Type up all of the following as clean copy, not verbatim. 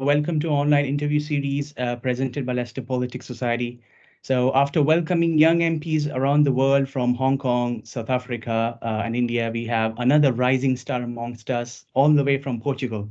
welcome to online interview series presented by Leicester Politics Society. So, after welcoming young MPs around the world from Hong Kong, South Africa, and India, we have another rising star amongst us, all the way from Portugal.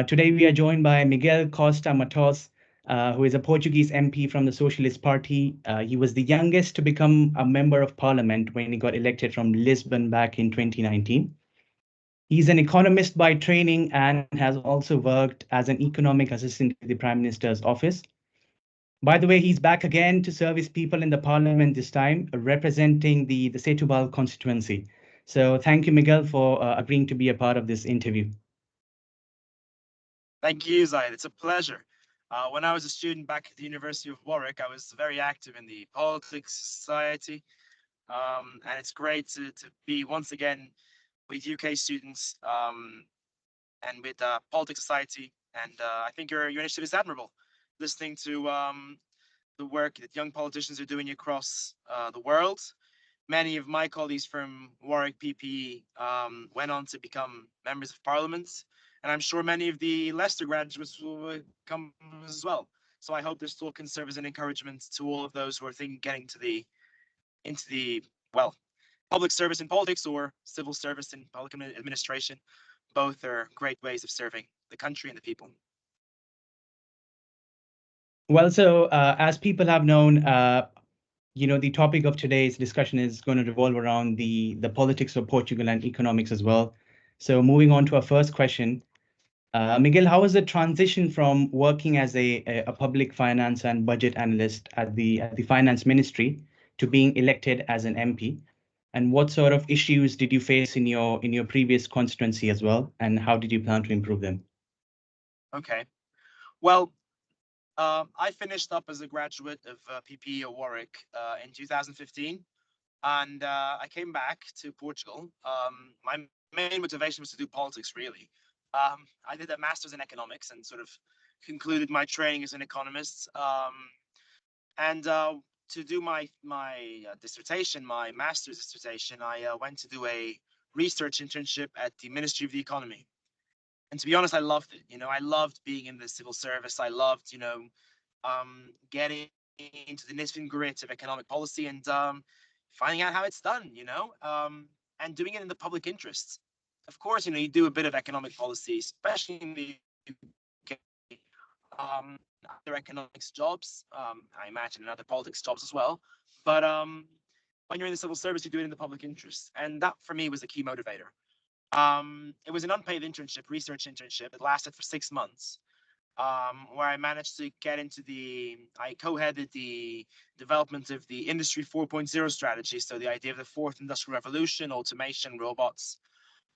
Today, we are joined by Miguel Costa Matos, who is a Portuguese MP from the Socialist Party. He was the youngest to become a member of parliament when he got elected from Lisbon back in 2019. He's an economist by training and has also worked as an economic assistant to the Prime Minister's office. By the way, he's back again to serve his people in the parliament this time, representing the Setubal constituency. So thank you, Miguel, for agreeing to be a part of this interview. Thank you, Zaid. It's a pleasure. When I was a student back at the University of Warwick, I was very active in the Politics Society. And it's great to be once again with UK students and with Politics Society. And I think your initiative is admirable. Listening to the work that young politicians are doing across the world. Many of my colleagues from Warwick PPE went on to become members of parliament. And I'm sure many of the Leicester graduates will come as well. So I hope this talk can serve as an encouragement to all of those who are thinking getting into the public service in politics or civil service in public administration. Both are great ways of serving the country and the people. Well, so as people have known, the topic of today's discussion is going to revolve around the politics of Portugal and economics as well. So moving on to our first question, Miguel, how was the transition from working as a public finance and budget analyst at the finance ministry to being elected as an MP? And what sort of issues did you face in your previous constituency as well? And how did you plan to improve them? Okay, well, I finished up as a graduate of PPE at Warwick in 2015, and I came back to Portugal. My main motivation was to do politics, really. I did a master's in economics and sort of concluded my training as an economist. And to do my dissertation, my master's dissertation, I went to do a research internship at the Ministry of the Economy. And to be honest, I loved it. I loved being in the civil service. I loved, getting into the nitty and gritty of economic policy and finding out how it's done, and doing it in the public interest. Of course, you do a bit of economic policy, especially in the UK, other economics jobs. I imagine in other politics jobs as well. But when you're in the civil service, you do it in the public interest. And that, for me, was a key motivator. It was an unpaid internship, research internship. It lasted for 6 months, where I managed to get into I co-headed the development of the Industry 4.0 strategy. So the idea of the fourth industrial revolution, automation, robots.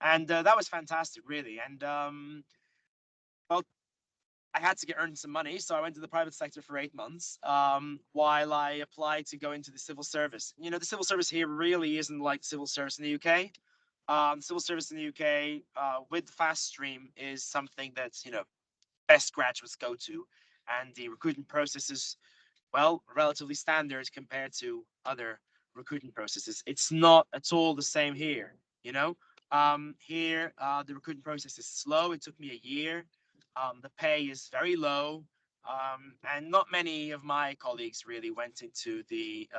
And that was fantastic, really. And well, I had to earn some money. So I went to the private sector for 8 months while I applied to go into the civil service. The civil service here really isn't like civil service in the UK. Civil service in the UK with the fast stream is something that's, best graduates go to. And the recruitment process is, relatively standard compared to other recruitment processes. It's not at all the same here, Here, the recruitment process is slow. It took me a year. The pay is very low. And not many of my colleagues really went into the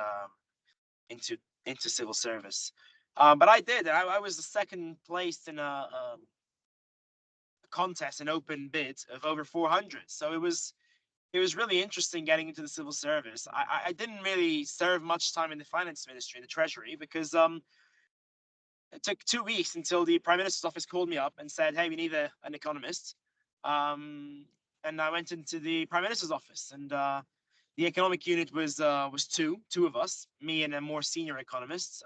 into civil service. But I did. I was the second placed in a contest, an open bid of over 400. So it was really interesting getting into the civil service. I didn't really serve much time in the finance ministry, in the treasury, because it took 2 weeks until the Prime Minister's office called me up and said, "Hey, we need an economist." And I went into the Prime Minister's office, and the economic unit was two of us, me and a more senior economist.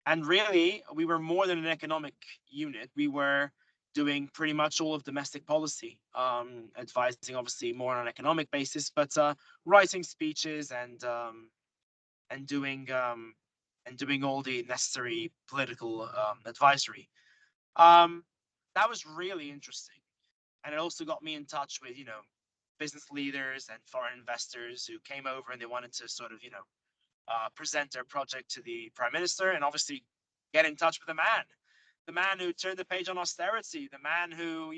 And really, we were more than an economic unit. We were doing pretty much all of domestic policy, advising obviously more on an economic basis, but writing speeches and doing all the necessary political advisory. That was really interesting, and it also got me in touch with business leaders and foreign investors who came over and they wanted to sort of present their project to the Prime Minister, and obviously get in touch with the man who turned the page on austerity, the man who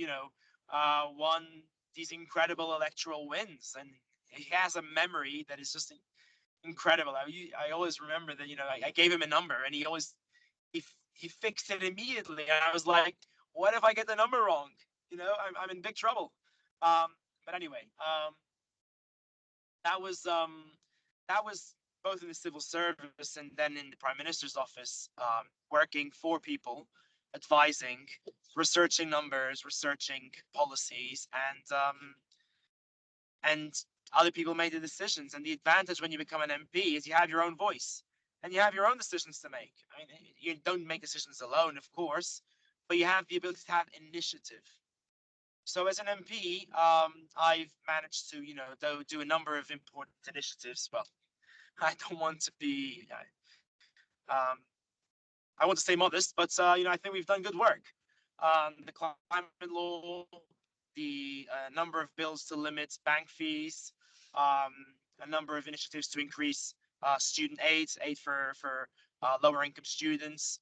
won these incredible electoral wins, and he has a memory that is just incredible. I always remember that, I gave him a number, and he fixed it immediately, and I was like, what if I get the number wrong? I'm in big trouble. But anyway, that was both in the civil service and then in the Prime Minister's office, working for people, advising, researching numbers, researching policies, and other people made the decisions. And the advantage when you become an MP is you have your own voice and you have your own decisions to make. I mean, you don't make decisions alone, of course, but you have the ability to have initiative. So as an MP, I've managed to, do a number of important initiatives. Well, I don't want to be, I want to stay modest, but I think we've done good work. The climate law, the number of bills to limit bank fees, a number of initiatives to increase student aid for lower income students,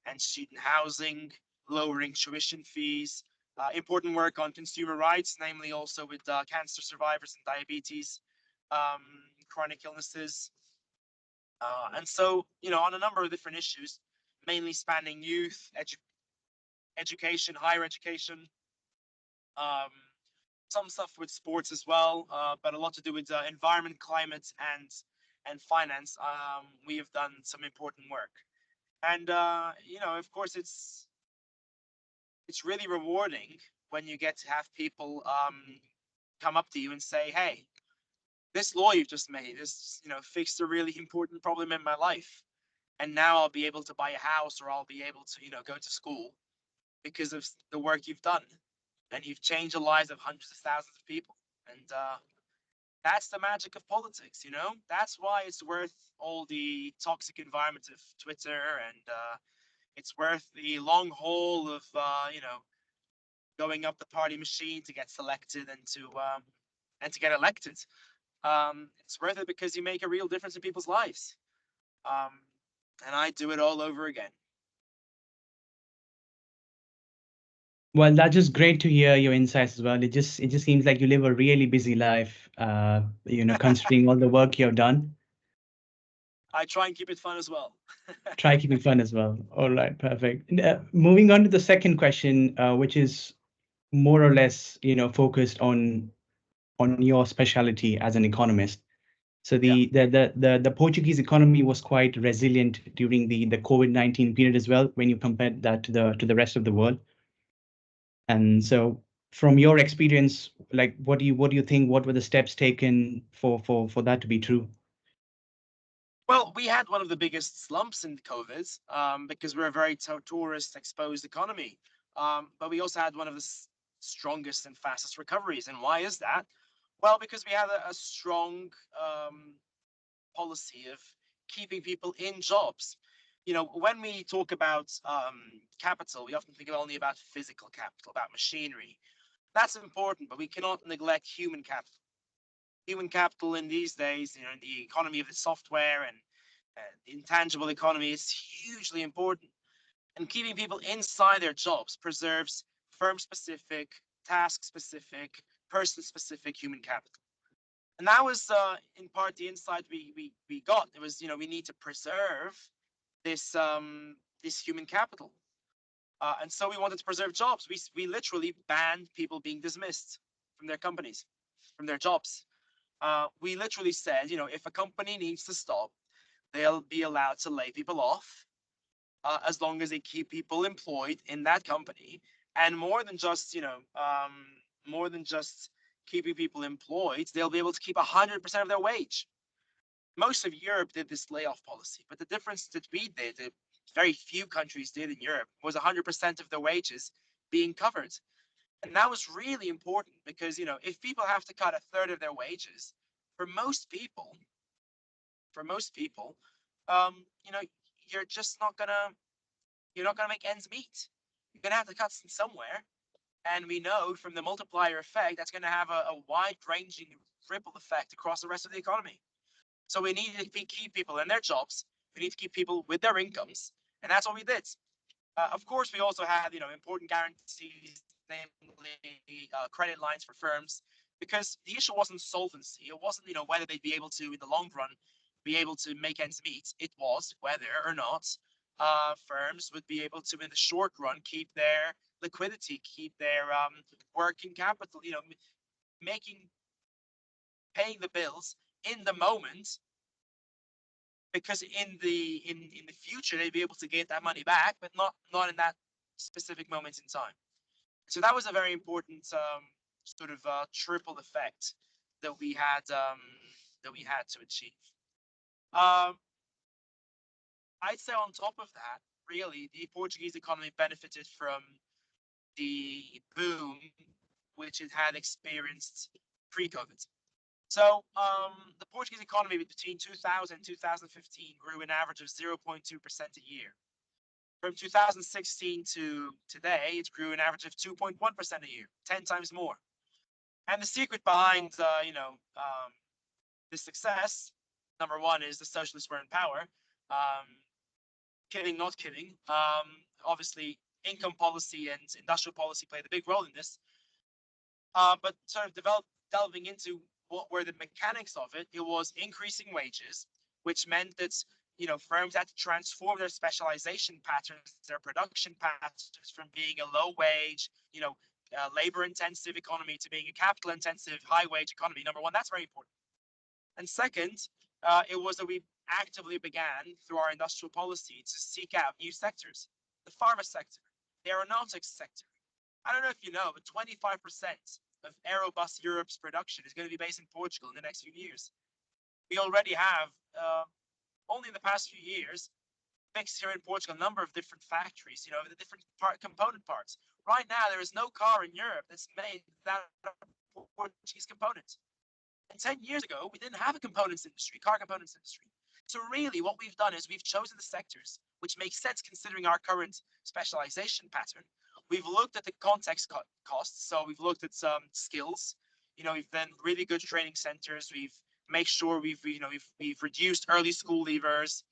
and student housing, lowering tuition fees, important work on consumer rights, namely also with cancer survivors and diabetes, chronic illnesses. And so, on a number of different issues, mainly spanning youth, education, higher education, some stuff with sports as well, but a lot to do with environment, climate, and finance. We have done some important work. And, of course, it's really rewarding when you get to have people come up to you and say, hey, this law you've just made is, fixed a really important problem in my life. And now I'll be able to buy a house, or I'll be able to, go to school because of the work you've done. And you've changed the lives of hundreds of thousands of people. And that's the magic of politics, That's why it's worth all the toxic environment of Twitter, and it's worth the long haul of, going up the party machine to get selected and to get elected. It's worth it because you make a real difference in people's lives. And I do it all over again. Well, that's just great to hear your insights as well. It just seems like you live a really busy life, considering all the work you've done. I try and keep it fun as well. Try keeping fun as well. All right, perfect. Moving on to the second question, which is more or less, focused on your specialty as an economist. So the Portuguese economy was quite resilient during the COVID-19 period as well, when you compare that to the rest of the world. And so, from your experience, like, what do you think? What were the steps taken for that to be true? Well, we had one of the biggest slumps in COVID, because we're a very tourist-exposed economy. But we also had one of the strongest and fastest recoveries. And why is that? Well, because we had a strong policy of keeping people in jobs. When we talk about capital, we often think only about physical capital, about machinery. That's important, but we cannot neglect human capital. Human capital in these days, in the economy of the software and the intangible economy, is hugely important. And keeping people inside their jobs preserves firm-specific, task-specific, person-specific human capital. And that was in part the insight we got. It was, we need to preserve this human capital. And so we wanted to preserve jobs. We literally banned people being dismissed from their companies, from their jobs. We literally said, if a company needs to stop, they'll be allowed to lay people off, as long as they keep people employed in that company. And more than just keeping people employed, they'll be able to keep 100% of their wage. Most of Europe did this layoff policy, but the difference that we did, that very few countries did in Europe, was 100% of their wages being covered. And that was really important because, if people have to cut a third of their wages, for most people, you're just not gonna make ends meet. You're gonna have to cut somewhere. And we know from the multiplier effect, that's gonna have a wide-ranging ripple effect across the rest of the economy. So we need to keep people in their jobs. We need to keep people with their incomes. And that's what we did. Of course, we also had, important guarantees namely credit lines for firms, because the issue wasn't solvency. It wasn't, whether they'd be able to, in the long run, be able to make ends meet. It was whether or not firms would be able to, in the short run, keep their liquidity, keep their working capital, paying the bills in the moment, because in the future they'd be able to get that money back, but not in that specific moment in time. So that was a very important sort of triple effect that we had to achieve. I'd say on top of that, really, the Portuguese economy benefited from the boom which it had experienced pre-COVID. So the Portuguese economy between 2000 and 2015 grew an average of 0.2% a year. From 2016 to today, it grew an average of 2.1% a year, 10 times more. And the secret behind, this success, number one, is the socialists were in power. Kidding, not kidding. Obviously, income policy and industrial policy played a big role in this. But sort of delving into what were the mechanics of it, it was increasing wages, which meant that firms had to transform their specialization patterns, their production patterns, from being a low wage, labor intensive economy to being a capital intensive, high wage economy. Number one, that's very important. And second, it was that we actively began through our industrial policy to seek out new sectors: the pharma sector, the aeronautics sector. I don't know if you know, but 25% of Airbus Europe's production is going to be based in Portugal in the next few years. We already have, only in the past few years, fixed here in Portugal a number of different factories, the different component parts. Right now, there is no car in Europe that's made without a Portuguese component. And 10 years ago, we didn't have a components industry, car components industry. So really what we've done is we've chosen the sectors which make sense considering our current specialization pattern. We've looked at the context costs. So we've looked at some skills. We've done really good training centers. We've made sure we've reduced early school leavers.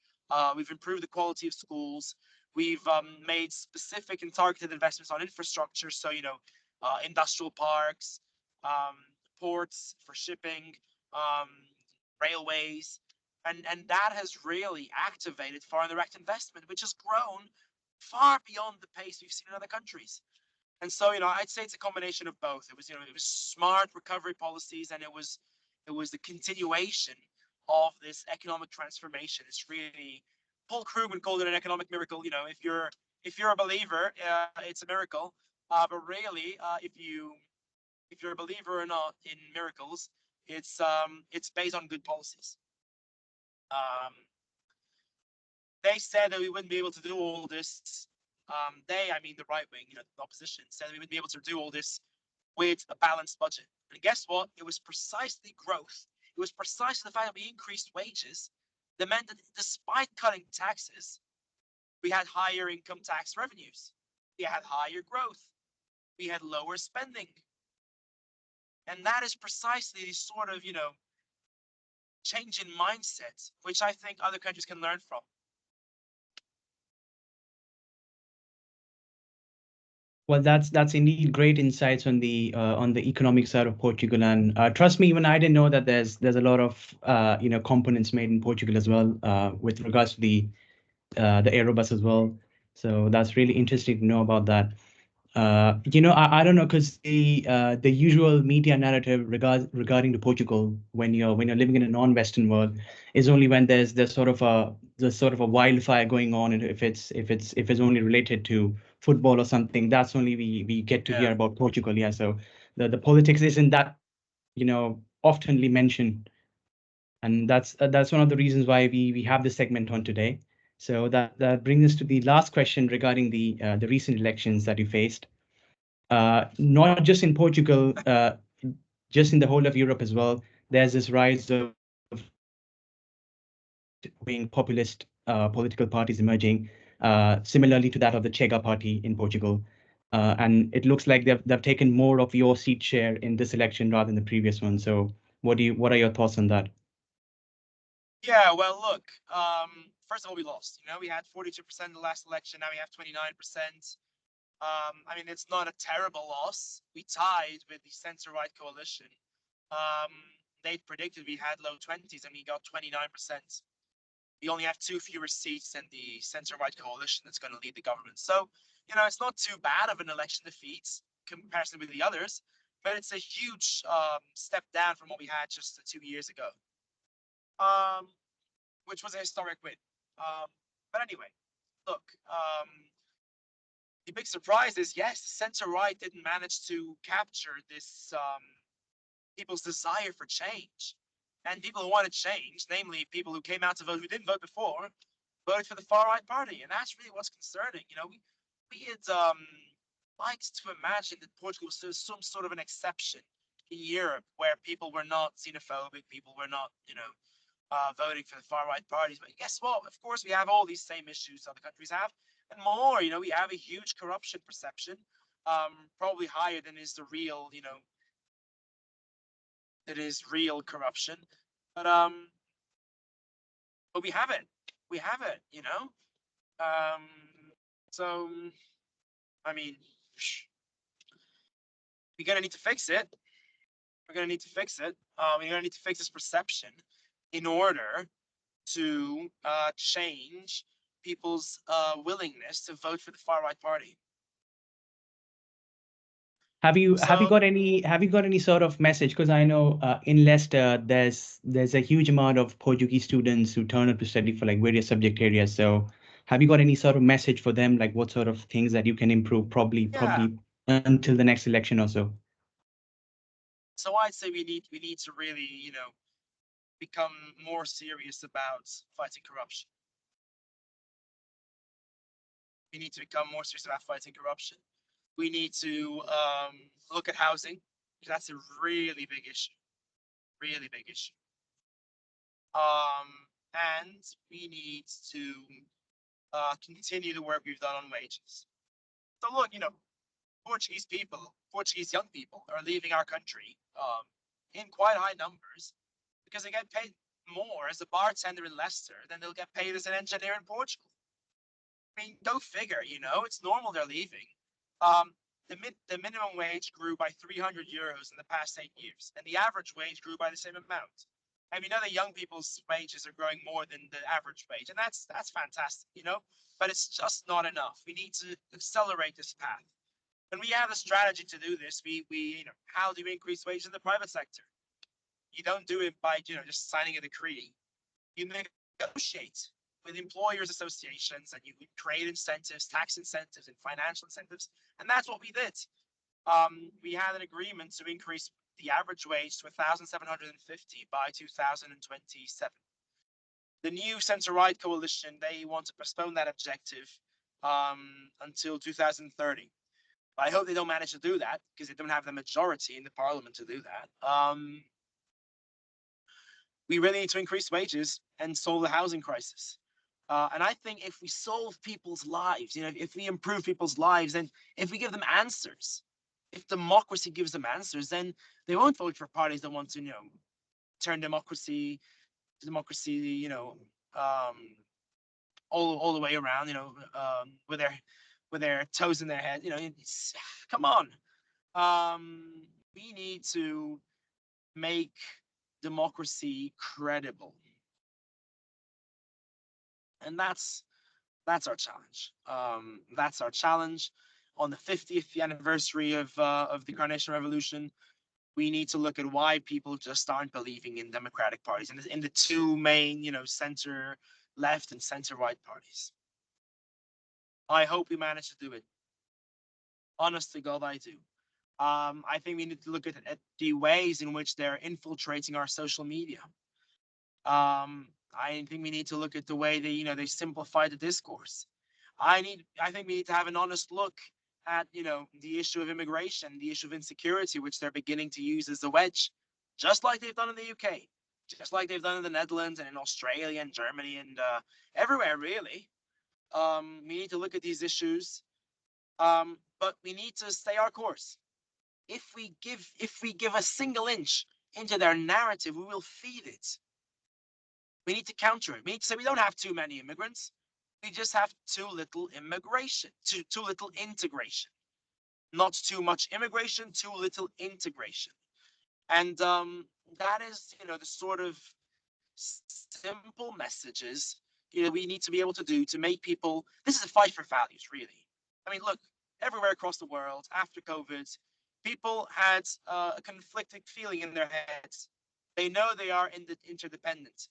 We've improved the quality of schools. We've made specific and targeted investments on infrastructure. So, industrial parks, ports for shipping, railways, and that has really activated foreign direct investment, which has grown far beyond the pace we've seen in other countries. And so, I'd say it's a combination of both. It was, it was smart recovery policies, and it was the continuation of this economic transformation. It's really, Paul Krugman called it an economic miracle. If you're a believer, it's a miracle. But really, if you're a believer or not in miracles, it's based on good policies. They said that we wouldn't be able to do all this. I mean the right wing, the opposition, said we wouldn't be able to do all this with a balanced budget. And guess what? It was precisely growth. It was precisely the fact that we increased wages that meant that despite cutting taxes, we had higher income tax revenues. We had higher growth. We had lower spending. And that is precisely the sort of, change in mindset, which I think other countries can learn from. Well, that's indeed great insights on the economic side of Portugal, and trust me, even I didn't know that there's a lot of components made in Portugal as well, with regards to the Airbus as well. So that's really interesting to know about that. I don't know, because the usual media narrative regarding to Portugal when you're living in a non-Western world is only when there's sort of a wildfire going on, and if it's only related to football or something, that's only we get to hear about Portugal. Yeah, so the politics isn't that oftenly mentioned, and that's one of the reasons why we have this segment on today. So that brings us to the last question regarding the recent elections that you faced. Not just in Portugal, just in the whole of Europe as well. There's this rise of being populist political parties emerging, similarly to that of the Chega party in Portugal. And it looks like they've taken more of your seat share in this election rather than the previous one. So what are your thoughts on that? Yeah, well, look, first of all, we lost. We had 42% in the last election. Now we have 29%. I mean, it's not a terrible loss. We tied with the centre-right coalition. They predicted we had low 20s and we got 29%. We only have 2 fewer seats than the centre-right coalition that's going to lead the government. So, it's not too bad of an election defeat comparison with the others, but it's a huge step down from what we had just 2 years ago, which was a historic win. But anyway, look, the big surprise is, yes, centre-right didn't manage to capture this people's desire for change. And people who wanted change, namely people who came out to vote who didn't vote before, voted for the far-right party. And that's really what's concerning. We had liked to imagine that Portugal was some sort of an exception in Europe where people were not xenophobic, people were not, voting for the far-right parties. But guess what? Of course, we have all these same issues other countries have, and more. We have a huge corruption perception, probably higher than is the real, that is real corruption. But we have it. We have it. So I mean, we're gonna need to fix it. We're gonna need to fix it. We're gonna need to fix this perception in order to change people's willingness to vote for the far-right party. Have you got any sort of message? Because I know in Leicester there's a huge amount of Portuguese students who turn up to study for like various subject areas. So have you got any sort of message for them? Like what sort of things that you can improve probably until the next election or so? So I'd say we need to really, become more serious about fighting corruption. We need to become more serious about fighting corruption. We need to look at housing. That's a really big issue. Really big issue. And we need to continue the work we've done on wages. So look, Portuguese young people are leaving our country in quite high numbers because they get paid more as a bartender in Leicester than they'll get paid as an engineer in Portugal. I mean, go figure, it's normal they're leaving. The minimum wage grew by 300 euros in the past 8 years, and the average wage grew by the same amount. And we know that young people's wages are growing more than the average wage, and that's fantastic, but it's just not enough. We need to accelerate this path. And we have a strategy to do this. How do we increase wages in the private sector? You don't do it by, just signing a decree. You negotiate with employers associations and you create incentives, tax incentives and financial incentives. And that's what we did. We had an agreement to increase the average wage to 1,750 by 2027. The new centre-right coalition, they want to postpone that objective until 2030. I hope they don't manage to do that because they don't have the majority in the parliament to do that. We really need to increase wages and solve the housing crisis. And I think if we solve people's lives, if we improve people's lives, and if we give them answers, if democracy gives them answers, then they won't vote for parties that want to, turn democracy, all the way around, with their toes in their head. Come on. We need to make democracy credible. And that's our challenge. That's our challenge. On the 50th anniversary of the Carnation Revolution, we need to look at why people just aren't believing in democratic parties and in the two main, center left and center right parties. I hope we manage to do it. Honest to God, I do. I think we need to look at the ways in which they're infiltrating our social media. I think we need to look at the way they simplify the discourse. I think we need to have an honest look at, the issue of immigration, the issue of insecurity, which they're beginning to use as a wedge, just like they've done in the UK, just like they've done in the Netherlands and in Australia and Germany and everywhere, really. We need to look at these issues, but we need to stay our course. If we give a single inch into their narrative, we will feed it. We need to counter it. We need to say we don't have too many immigrants. We just have too little immigration, too little integration. Not too much immigration, too little integration. And that is, the sort of simple messages, we need to be able to do to make people. This is a fight for values, really. I mean, look, everywhere across the world after COVID, people had a conflicting feeling in their heads. They know they are interdependent,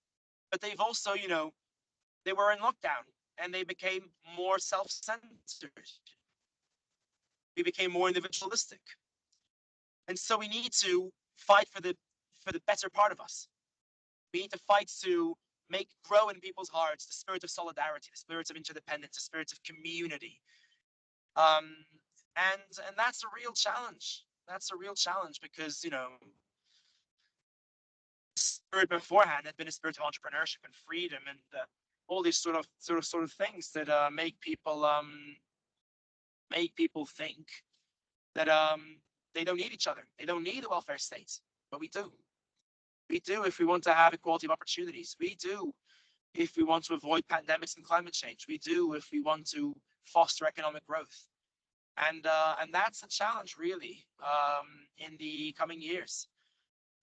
but they've also, they were in lockdown and they became more self-centered. We became more individualistic. And so we need to fight for the better part of us. We need to fight to grow in people's hearts the spirit of solidarity, the spirit of interdependence, the spirit of community. And that's a real challenge. That's a real challenge because, the spirit beforehand had been a spirit of entrepreneurship and freedom and all these sort of things that make people think that they don't need each other. They don't need a welfare state, but we do. We do if we want to have equality of opportunities. We do if we want to avoid pandemics and climate change. We do if we want to foster economic growth. And that's a challenge, really, in the coming years.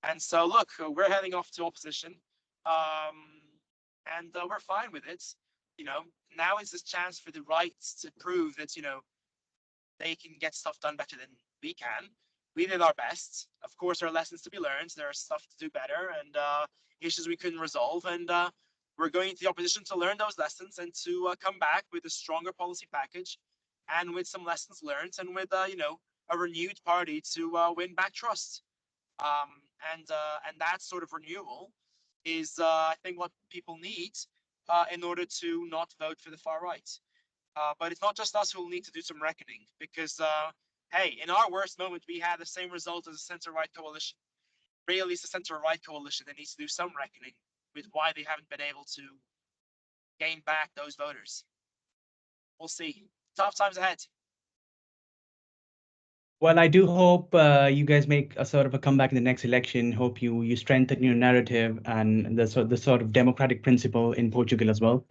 And so, look, we're heading off to opposition, and we're fine with it. Now is this chance for the right to prove that, they can get stuff done better than we can. We did our best. Of course, there are lessons to be learned. There are stuff to do better and issues we couldn't resolve. And we're going to the opposition to learn those lessons and to come back with a stronger policy package and with some lessons learned and with, a renewed party to win back trust. And that sort of renewal is, I think, what people need in order to not vote for the far right. But it's not just us who will need to do some reckoning because, hey, in our worst moment, we had the same result as the center-right coalition. Really, it's the center-right coalition that needs to do some reckoning with why they haven't been able to gain back those voters. We'll see. Tough times ahead. Well, I do hope you guys make a sort of a comeback in the next election. Hope you strengthen your narrative and the sort of democratic principle in Portugal as well.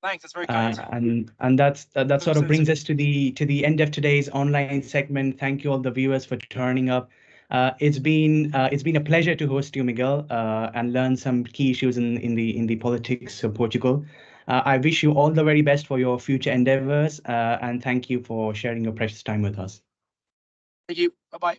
Thanks, that's very kind. And that sort of brings us to the end of today's online segment. Thank you all the viewers for turning up. It's been a pleasure to host you, Miguel, and learn some key issues in the politics of Portugal. I wish you all the very best for your future endeavors, and thank you for sharing your precious time with us. Thank you. Bye-bye.